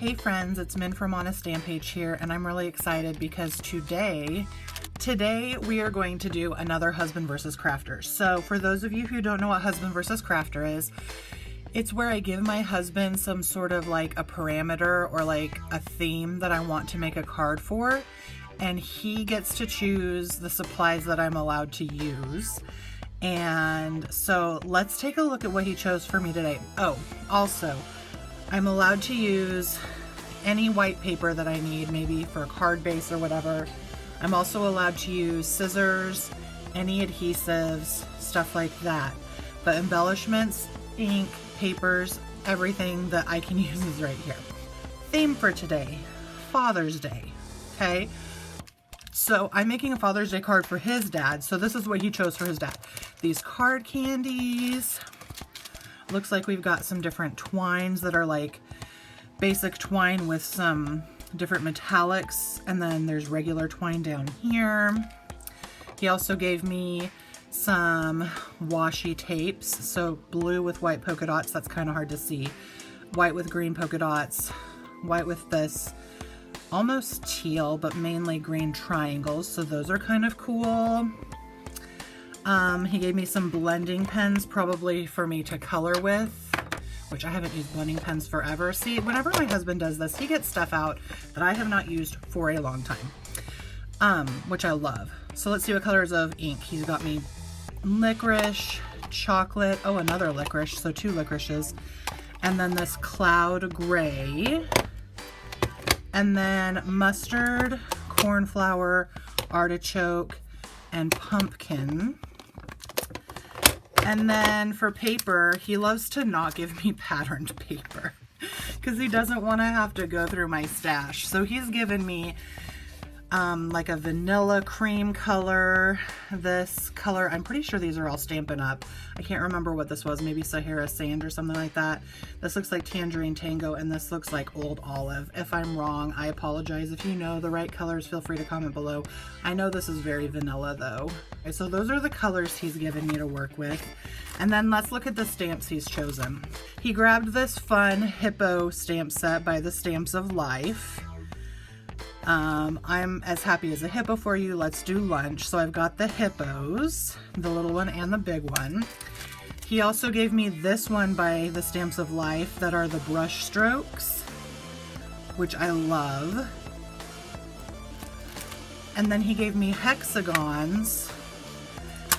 Hey friends, it's Min from On a Stamp Page here, and I'm really excited because today we are going to do another husband versus crafter. So for those of you who don't know what husband versus crafter is, it's where I give my husband some sort of like a parameter or like a theme that I want to make a card for, and he gets to choose the supplies that I'm allowed to use. And so let's take a look at what he chose for me today. Oh, also, I'm allowed to use any white paper that I need, maybe for a card base or whatever. I'm also allowed to use scissors, any adhesives, stuff like that. But embellishments, ink, papers, everything that I can use is right here. Theme for today, Father's Day, okay? So I'm making a Father's Day card for his dad, so this is what he chose for his dad. These card candies. Looks like we've got some different twines that are like basic twine with some different metallics, and then there's regular twine down here. He also gave me some washi tapes, so blue with white polka dots, that's kind of hard to see, white with green polka dots, white with this almost teal but mainly green triangles, so those are kind of cool. He gave me some blending pens, probably for me to color with, which I haven't used blending pens forever. See, whenever my husband does this, he gets stuff out that I have not used for a long time, which I love. So let's see what colors of ink. He's got me licorice, chocolate, oh, another licorice, so 2 licorices, and then this cloud gray, and then mustard, cornflower, artichoke, and pumpkin. And then for paper, he loves to not give me patterned paper because he doesn't want to have to go through my stash. So he's given me like a vanilla cream color, this color, I'm pretty sure these are all Stampin' Up. I can't remember what this was, maybe Sahara Sand or something like that. This looks like Tangerine Tango, and this looks like Old Olive. If I'm wrong, I apologize. If you know the right colors, feel free to comment below. I know this is very vanilla though. Okay, so those are the colors he's given me to work with. And then let's look at the stamps he's chosen. He grabbed this fun hippo stamp set by the Stamps of Life. I'm as happy as a hippo for you. Let's do lunch. So I've got the hippos, the little one and the big one. He also gave me this one by the Stamps of Life that are the brush strokes, which I love. And then he gave me hexagons,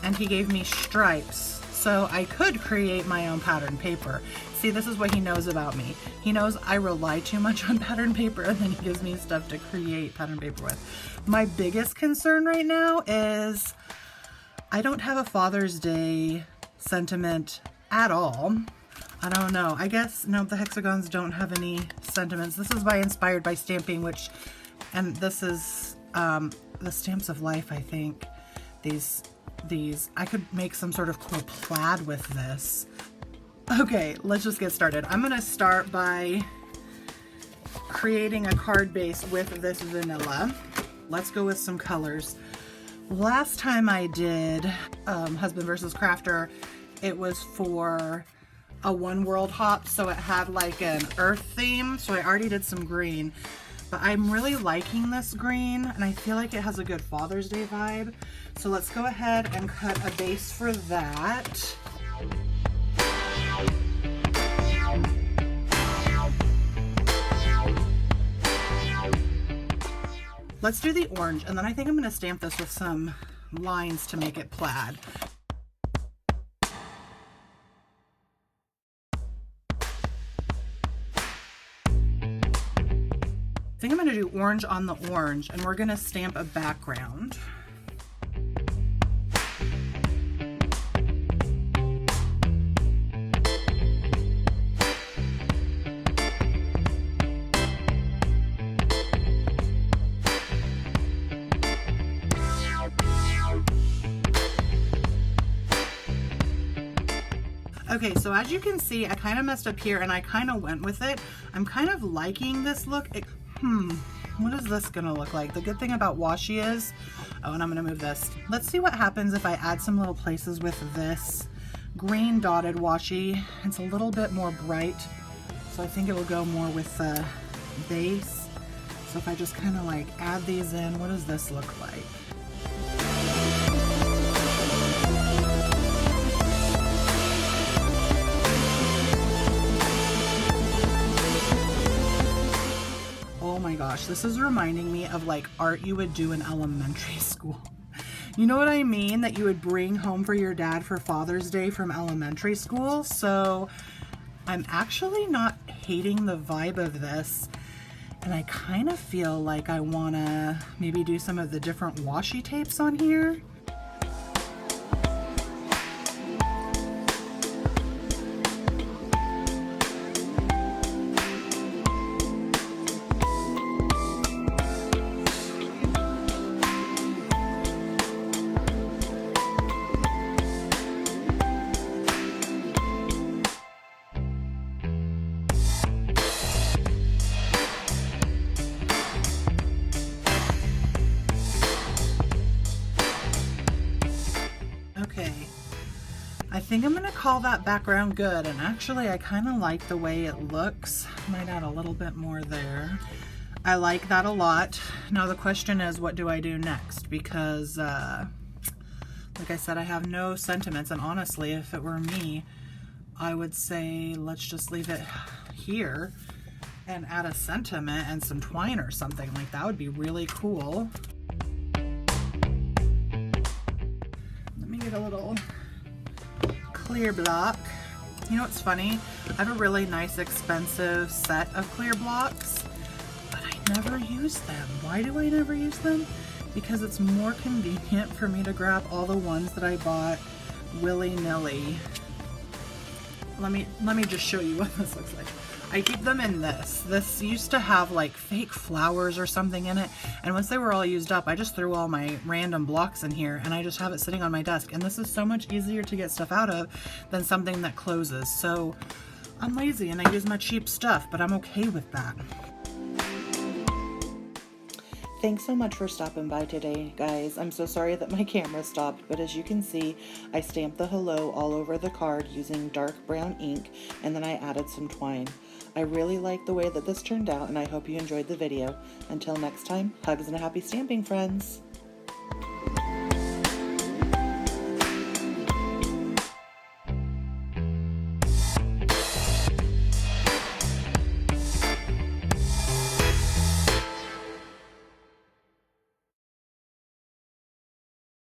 and he gave me stripes. So I could create my own pattern paper. See, this is what he knows about me. He knows I rely too much on pattern paper, and then he gives me stuff to create pattern paper with. My biggest concern right now is I don't have a Father's Day sentiment at all. I don't know. I guess, no, the hexagons don't have any sentiments. This is by Inspired by Stamping, which, and this is the Stamps of Life, I think. These, I could make some sort of cool plaid with this. Okay, let's just get started. I'm gonna start by creating a card base with this vanilla. Let's go with some colors. Last time I did Husband versus Crafter, it was for a One World hop, so it had like an earth theme, so I already did some green. But I'm really liking this green, and I feel like it has a good Father's Day vibe. So let's go ahead and cut a base for that. Let's do the orange, and then I think I'm going to stamp this with some lines to make it plaid. I think I'm going to do orange on the orange, and we're going to stamp a background. Okay, so as you can see, I kind of messed up here and I kind of went with it. I'm kind of liking this look. What is this gonna look like? The good thing about washi is, oh, and I'm gonna move this. Let's see what happens if I add some little places with this green dotted washi. It's a little bit more bright, so I think it will go more with the base. So if I just kind of like add these in, what does this look like? Oh my gosh, this is reminding me of like art you would do in elementary school. You know what I mean? That you would bring home for your dad for Father's Day from elementary school. So I'm actually not hating the vibe of this. And I kind of feel like I want to maybe do some of the different washi tapes on here. Okay, I think I'm gonna call that background good, and actually I kind of like the way it looks. Might add a little bit more there. I like that a lot. Now the question is, what do I do next? Because like I said, I have no sentiments, and honestly, if it were me, I would say let's just leave it here and add a sentiment and some twine or something. Like that would be really cool. Get a little clear block. You know what's funny? I have a really nice expensive set of clear blocks, but I never use them. Why do I never use them? Because it's more convenient for me to grab all the ones that I bought willy-nilly. Let me just show you what this looks like. I keep them in this. This used to have like fake flowers or something in it, and once they were all used up, I just threw all my random blocks in here, and I just have it sitting on my desk. And this is so much easier to get stuff out of than something that closes. So I'm lazy and I use my cheap stuff, but I'm okay with that. Thanks so much for stopping by today, guys. I'm so sorry that my camera stopped, but as you can see, I stamped the hello all over the card using dark brown ink, and then I added some twine. I really like the way that this turned out, and I hope you enjoyed the video. Until next time, hugs and a happy stamping, friends.